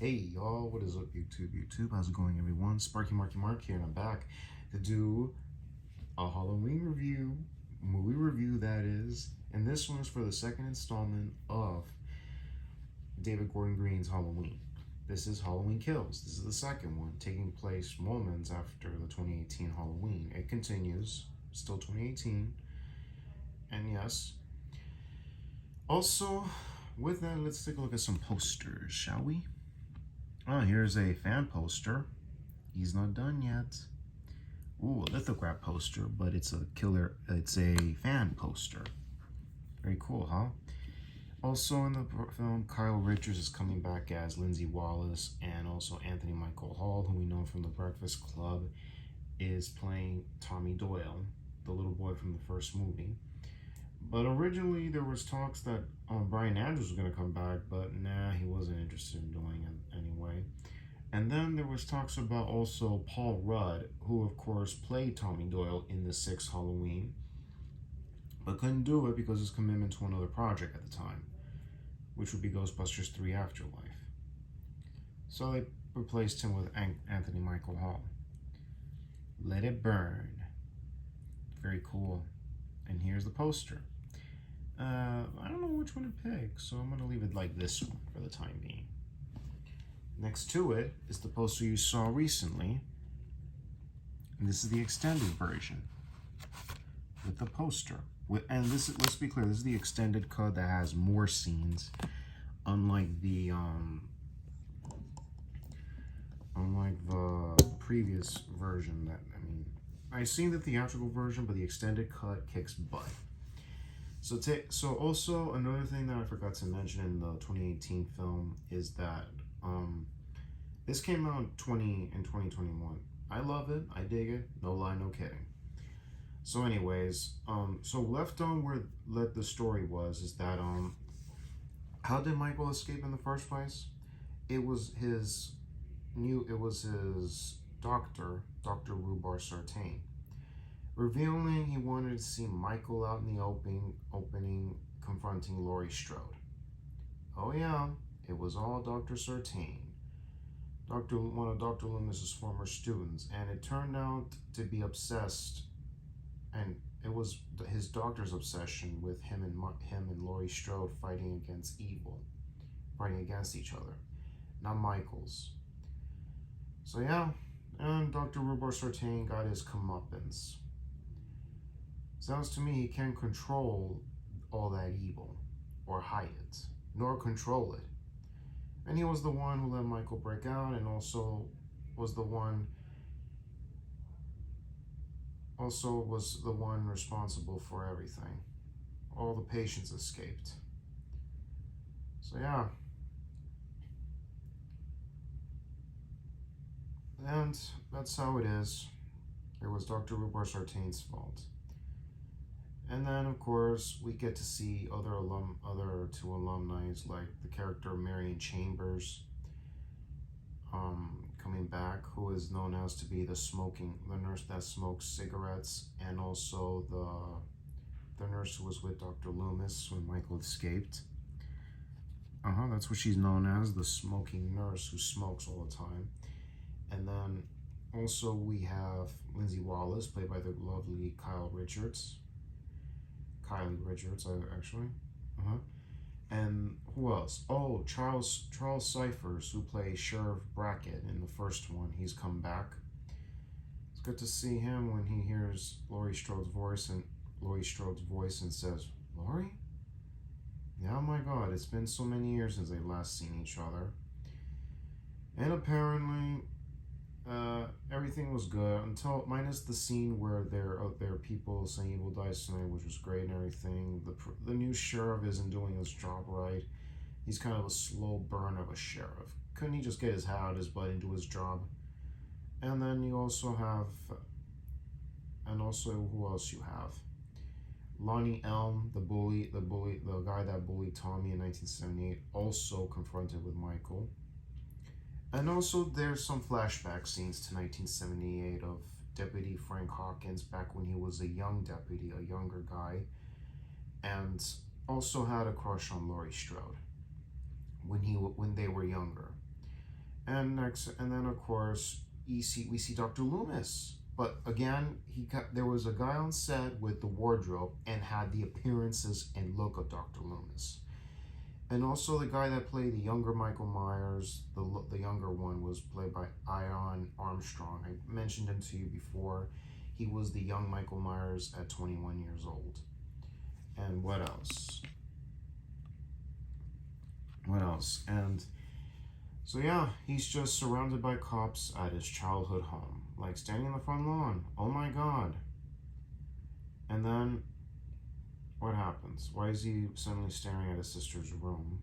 Hey y'all, what is up YouTube? How's it going everyone? Sparky Marky Mark here and I'm back to do a Halloween review, movie review that is, and this one is for the second installment of David Gordon Green's Halloween. This is Halloween Kills. This is the second one, taking place moments after the 2018 Halloween. It continues, still 2018, and yes. Also, with that, let's take a look at some posters, shall we? Oh, here's a fan poster. He's not done yet. Ooh, a lithograph poster, but it's a fan poster. Very cool, huh? Also in the film, Kyle Richards is coming back as Lindsay Wallace, and also Anthony Michael Hall, who we know from The Breakfast Club, is playing Tommy Doyle, the little boy from the first movie. But originally there was talks that Brian Andrews was going to come back, but nah, he wasn't interested in doing it anyway. And then there was talks about also Paul Rudd, who of course played Tommy Doyle in the sixth Halloween, but couldn't do it because of his commitment to another project at the time, which would be Ghostbusters 3 Afterlife. So they replaced him with Anthony Michael Hall. Let it burn. Very cool. And here's the poster. I don't know which one to pick, so I'm going to leave it like this one for the time being. Next to it is the poster you saw recently. And this is the extended version with the poster. And this is, let's be clear, this is the extended cut that has more scenes, unlike the previous version. I've seen the theatrical version, but the extended cut kicks butt. So also another thing that I forgot to mention in the 2018 film is that this came out in 2021. I love it. I dig it. No lie, no kidding. So anyways, so left on where the story was is that how did Michael escape in the first place? It was his doctor, Dr. Rhubarb Sartain, revealing he wanted to see Michael out in the opening confronting Laurie Strode. Oh yeah, it was all Dr. Sartain, one of Dr. Loomis's former students, and it turned out to be obsessed, and it was his doctor's obsession with him and Laurie Strode fighting against evil, fighting against each other, not Michael's. So yeah, and Dr. Rhubarb Sartain got his comeuppance. Sounds to me he can't control all that evil, or hide it, nor control it. And he was the one who let Michael break out, and also was the one responsible for everything. All the patients escaped. So yeah. And that's how it is. It was Dr. Rhubarb Sartain's fault. And then, of course, we get to see other two alumni, like the character Marion Chambers, coming back, who is known as to be the nurse that smokes cigarettes, and also the nurse who was with Dr. Loomis when Michael escaped. That's what she's known as, the smoking nurse who smokes all the time. And then also we have Lindsay Wallace, played by the lovely Kylie Richards, actually. And who else? Oh, Charles Cyphers, who plays Sheriff Brackett in the first one. He's come back. It's good to see him when he hears Laurie Strode's voice and says, "Laurie? Yeah, oh my God, it's been so many years since they've last seen each other." And apparently, everything was good until minus the scene where there are people saying "Evil dies tonight," which was great and everything. The new sheriff isn't doing his job right. He's kind of a slow burn of a sheriff. Couldn't he just get his head out of his butt and do his job? And then you also have, who else you have? Lonnie Elm, the guy that bullied Tommy in 1978, also confronted with Michael. And also there's some flashback scenes to 1978 of Deputy Frank Hawkins back when he was a young deputy, a younger guy, and also had a crush on Laurie Strode when they were younger. And then of course we see Dr. Loomis. But again, there was a guy on set with the wardrobe and had the appearances and look of Dr. Loomis. And also the guy that played the younger Michael Myers, the younger one, was played by Ion Armstrong. I mentioned him to you before. He was the young Michael Myers at 21 years old. And what else? What else? And so yeah, he's just surrounded by cops at his childhood home, like standing in the front lawn. Oh my god. And then what happens? Why is he suddenly staring at his sister's room?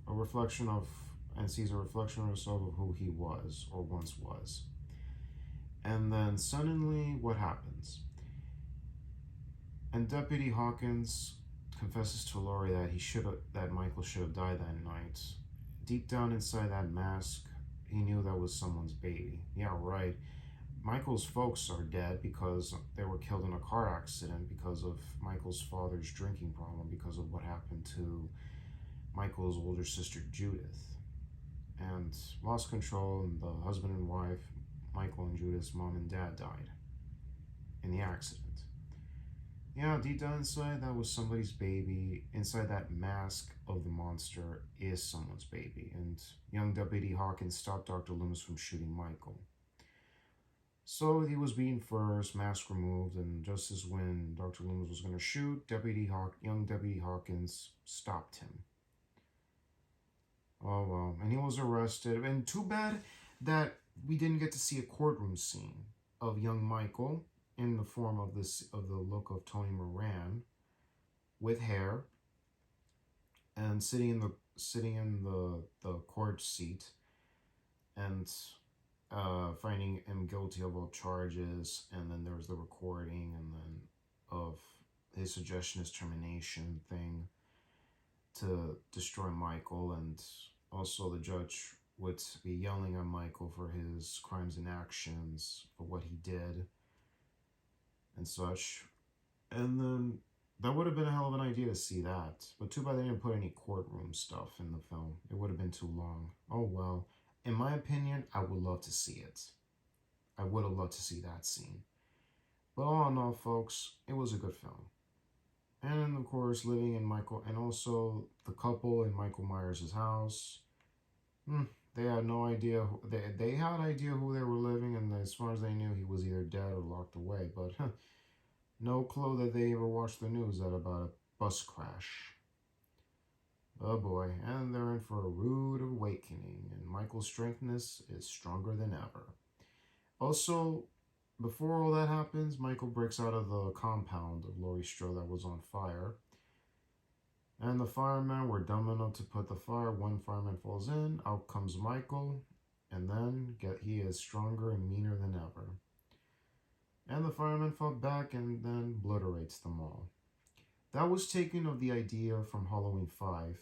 A reflection of, and sees a reflection of himself of who he was or once was. And then suddenly, what happens? And Deputy Hawkins confesses to Laurie that Michael should have died that night. Deep down inside that mask, he knew that was someone's baby. Yeah, right. Michael's folks are dead because they were killed in a car accident because of Michael's father's drinking problem, because of what happened to Michael's older sister Judith. And lost control, and the husband and wife, Michael and Judith's mom and dad, died in the accident. Yeah, deep down inside, that was somebody's baby. Inside that mask of the monster is someone's baby. And young Deputy Hawkins stopped Dr. Loomis from shooting Michael. So he was beaten first, mask removed, and just as when Dr. Loomis was going to shoot, young Deputy Hawkins stopped him. Oh well, and he was arrested. And too bad that we didn't get to see a courtroom scene of young Michael in the form of the look of Tony Moran, with hair, and sitting in the court seat, and finding him guilty of all charges. And then there was the recording, and then of his suggestion is termination thing to destroy Michael, and also the judge would be yelling at Michael for his crimes and actions, for what he did and such. And then that would have been a hell of an idea to see that. But too bad they didn't put any courtroom stuff in the film. It would have been too long. Oh well. In my opinion, I would love to see it. I would have loved to see that scene. But all in all, folks, it was a good film. And of course, living in Michael, and also the couple in Michael Myers' house. They had no idea. They had idea who they were living, and as far as they knew, he was either dead or locked away. But no clue that they ever watched the news about a bus crash. Oh boy, and they're in for a rude awakening, and Michael's strengthness is stronger than ever. Also, before all that happens, Michael breaks out of the compound of Laurie Strode that was on fire. And the firemen were dumb enough to put the fire. One fireman falls in, out comes Michael, and then he is stronger and meaner than ever. And the firemen fought back and then obliterates them all. That was taken of the idea from Halloween 5.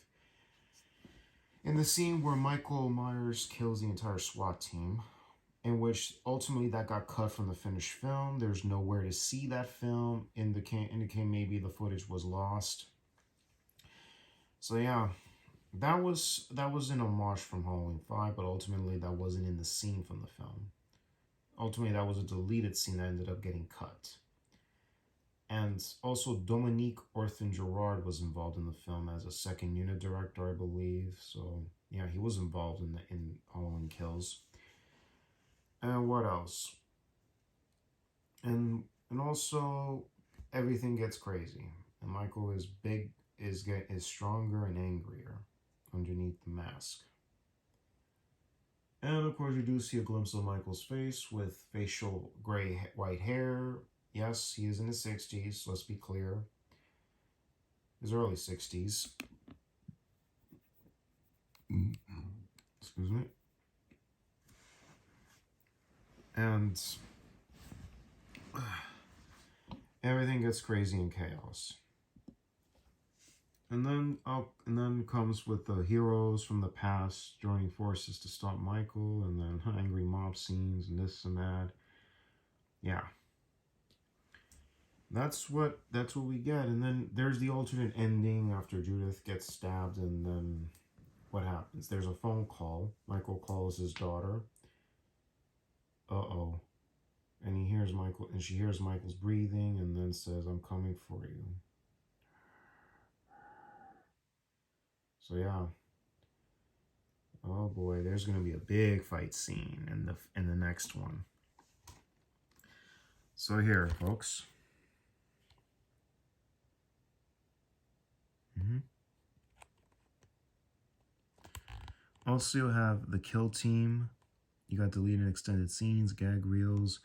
In the scene where Michael Myers kills the entire SWAT team, in which ultimately that got cut from the finished film. There's nowhere to see that film, indicating maybe the footage was lost. So yeah, that was an homage from Halloween 5, but ultimately that wasn't in the scene from the film. Ultimately, that was a deleted scene that ended up getting cut. And also, Dominique Orphan-Gerard was involved in the film as a second unit director, I believe. So yeah, he was involved in Halloween Kills. And what else? And also, everything gets crazy, and Michael is stronger and angrier underneath the mask. And of course, you do see a glimpse of Michael's face with facial white hair. Yes, he is in his 60s, let's be clear. His early 60s. Excuse me. And everything gets crazy in chaos. And then comes with the heroes from the past joining forces to stop Michael, and then angry mob scenes and this and that. Yeah. That's what we get. And then there's the alternate ending after Judith gets stabbed, and then what happens? There's a phone call. Michael calls his daughter. Uh-oh. And he hears Michael, and she hears Michael's breathing, and then says, "I'm coming for you." So yeah. Oh boy, there's gonna be a big fight scene in the next one. So here, folks. Also, you have the kill team. You got deleted extended scenes, gag reels,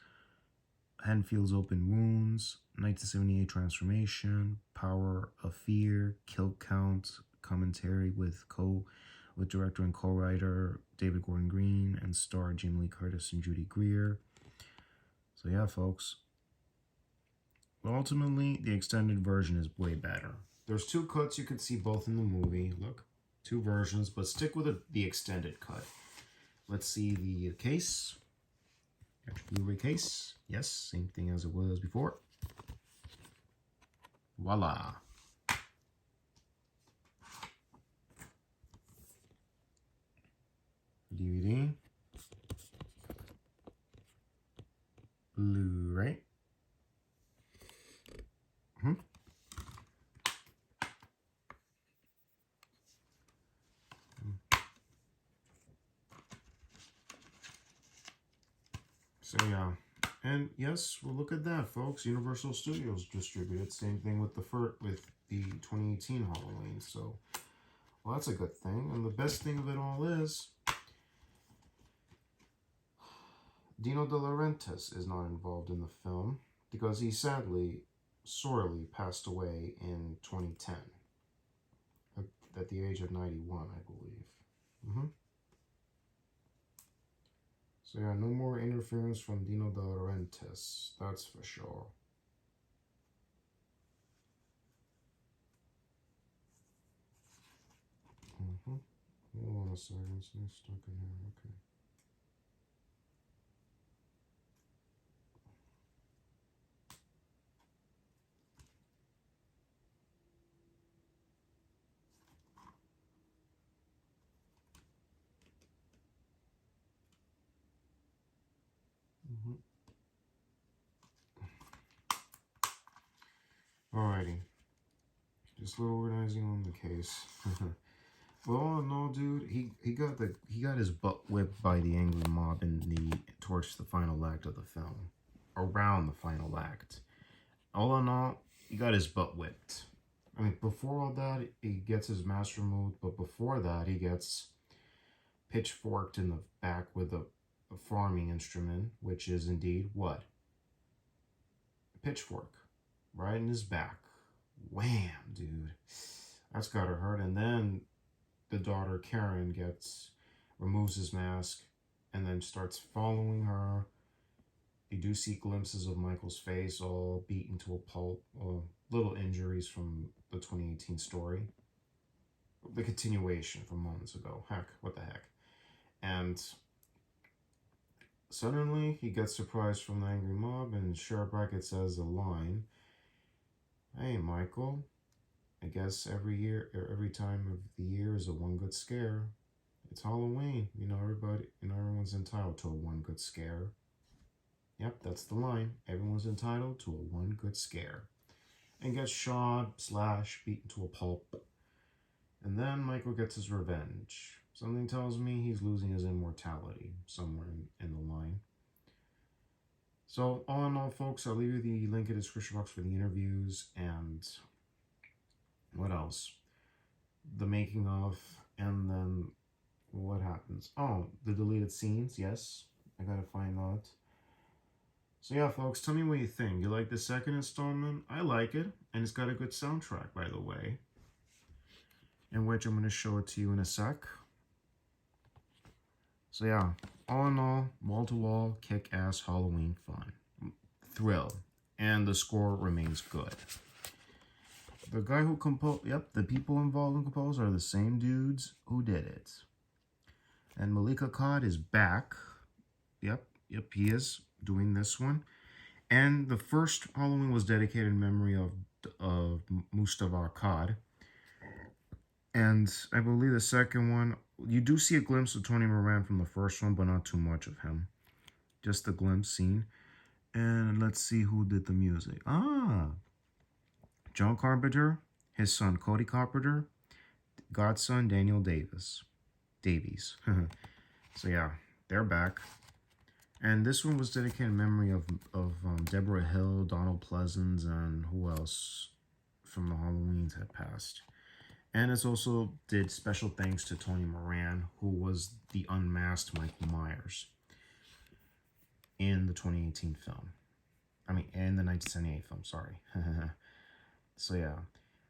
Henfield's open wounds, 1978 transformation, power of fear, kill count, commentary with director and co-writer David Gordon Green and star Jamie Lee Curtis and Judy Greer. So yeah, folks. But ultimately, the extended version is way better. There's two cuts. You can see both in the movie. Look, two versions, but stick with the extended cut. Let's see the case. Blu-ray case. Yes, same thing as it was before. Voila. DVD. Blu-ray. So yeah, and yes, well, look at that, folks. Universal Studios distributed. Same thing with the 2018 Halloween. So, well, that's a good thing. And the best thing of it all is Dino De Laurentiis is not involved in the film because he sadly, sorely passed away in 2010 at the age of 91, I believe. So yeah, no more interference from Dino De Laurentiis, that's for sure. Hold on a second, it's stuck in here, okay. Alrighty. Just a little organizing on the case. Well, no, dude, he got his butt whipped by the angry mob towards the final act of the film. Around the final act. All in all, he got his butt whipped. I mean, before all that, he gets his mask removed, but before that, he gets pitchforked in the back with a farming instrument, which is indeed what? A pitchfork. Right in his back. Wham, dude. That's gotta hurt. And then the daughter, Karen, removes his mask and then starts following her. You do see glimpses of Michael's face all beaten to a pulp. Little injuries from the 2018 story. The continuation from moments ago. Heck, what the heck. And suddenly, he gets surprised from the angry mob, and Sheriff Brackett says a line. "Hey, Michael, I guess every time of the year is a one good scare. It's Halloween. Everyone's entitled to a one good scare." Yep, that's the line. Everyone's entitled to a one good scare. And gets shot, slashed, beaten to a pulp. And then Michael gets his revenge. Something tells me he's losing his immortality somewhere in the line. So, all in all, folks, I'll leave you the link in the description box for the interviews and what else? The making of, and then what happens? Oh, the deleted scenes, yes. I gotta find out. So yeah, folks, tell me what you think. You like the second installment? I like it, and it's got a good soundtrack, by the way, in which I'm going to show it to you in a sec. So yeah, all in all, wall-to-wall, kick-ass Halloween fun. Thrill. And the score remains good. The guy who composed, the people involved in compose are the same dudes who did it. And Malika Akkad is back. Yep, he is doing this one. And the first Halloween was dedicated in memory of Mustafa Akkad. And I believe the second one, you do see a glimpse of Tony Moran from the first one, but not too much of him. Just a glimpse scene. And let's see who did the music. John Carpenter, his son Cody Carpenter, godson Daniel Davies. So yeah, they're back. And this one was dedicated in memory of Deborah Hill, Donald Pleasance, and who else from the Halloweens had passed. And it's also did special thanks to Tony Moran, who was the unmasked Michael Myers in the 2018 film. I mean, in the 1978 film, sorry. So yeah.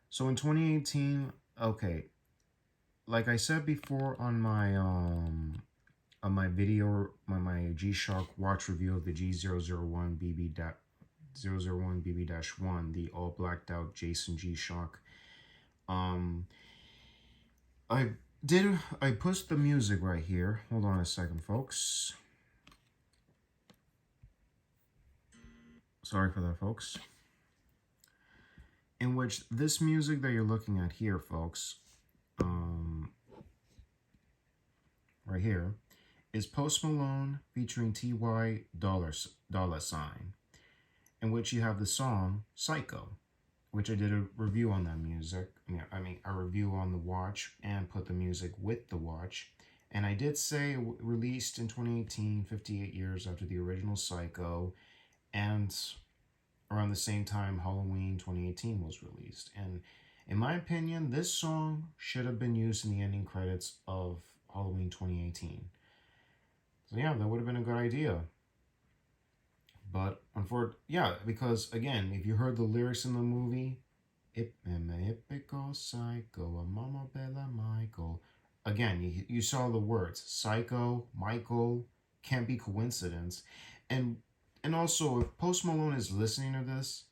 So in 2018, okay, like I said before on my video, my G-Shock watch review of the G001 BB-1, the all blacked out Jason G-Shock. I pushed the music right here. Hold on a second, folks. Sorry for that, folks. In which this music that you're looking at here, folks, right here, is Post Malone featuring T.Y. Dollar Sign, in which you have the song Psycho, which I did a review on that music. I mean, a review on the watch and put the music with the watch. And I did say released in 2018, 58 years after the original Psycho, and around the same time Halloween 2018 was released. And in my opinion, this song should have been used in the ending credits of Halloween 2018. So yeah, that would have been a good idea. But unfortunately, yeah, because again, if you heard the lyrics in the movie, psycho, a mama bella Michael. Again, you saw the words psycho, Michael, can't be coincidence. And also, if Post Malone is listening to this,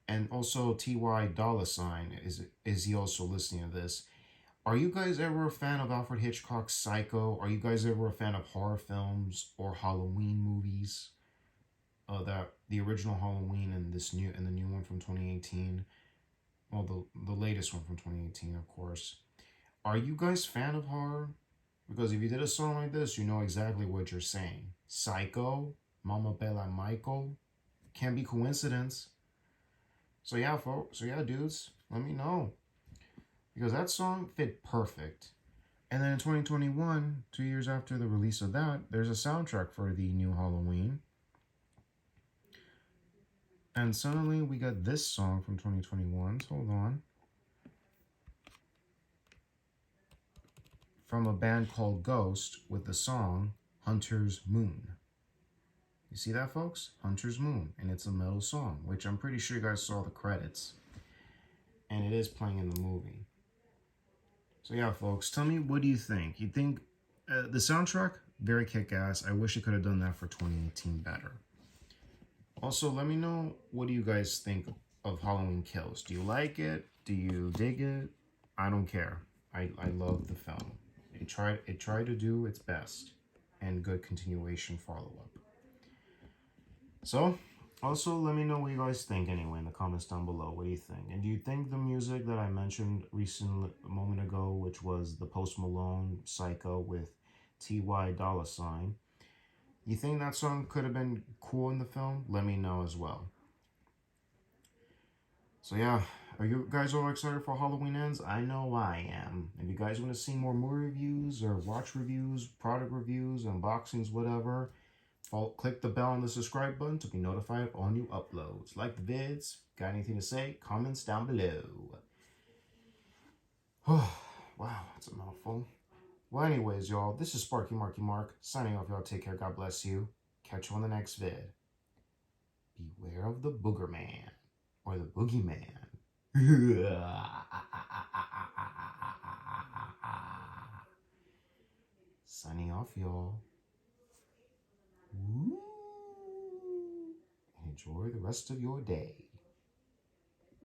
and also T.Y. Dollar Sign, is he also listening to this? Are you guys ever a fan of Alfred Hitchcock's Psycho? Are you guys ever a fan of horror films or Halloween movies? That the original Halloween and the new one from 2018. Well, the latest one from 2018, of course. Are you guys fan of horror? Because if you did a song like this, you know exactly what you're saying. Psycho, Mama Bella Michael, can't be coincidence. So yeah, folks. So yeah, dudes, let me know, because that song fit perfect. And then in 2021, 2 years after the release of that, there's a soundtrack for the new Halloween. And suddenly we got this song from 2021. So hold on. From a band called Ghost with the song Hunter's Moon. You see that, folks? Hunter's Moon. And it's a metal song, which I'm pretty sure you guys saw the credits. And it is playing in the movie. So yeah, folks, tell me, what do you think? You think the soundtrack, very kick-ass. I wish it could have done that for 2018 better. Also, let me know, what do you guys think of Halloween Kills? Do you like it? Do you dig it? I don't care. I love the film. It tried to do its best, and good continuation follow-up. So, also let me know what you guys think anyway in the comments down below. What do you think? And do you think the music that I mentioned recently, a moment ago, which was the Post Malone Psycho with T.Y. Dollar Sign, you think that song could have been cool in the film? Let me know as well. So yeah, are you guys all excited for Halloween Ends? I know I am. If you guys want to see more movie reviews or watch reviews, product reviews, unboxings, whatever, click the bell and the subscribe button to be notified of all new uploads. Like the vids. Got anything to say? Comments down below. Wow, that's a mouthful. Well, anyways, y'all, this is Sparky Marky Mark, signing off. Y'all take care. God bless you. Catch you on the next vid. Beware of the Booger Man. Or the Boogeyman. Signing off, y'all. Enjoy the rest of your day.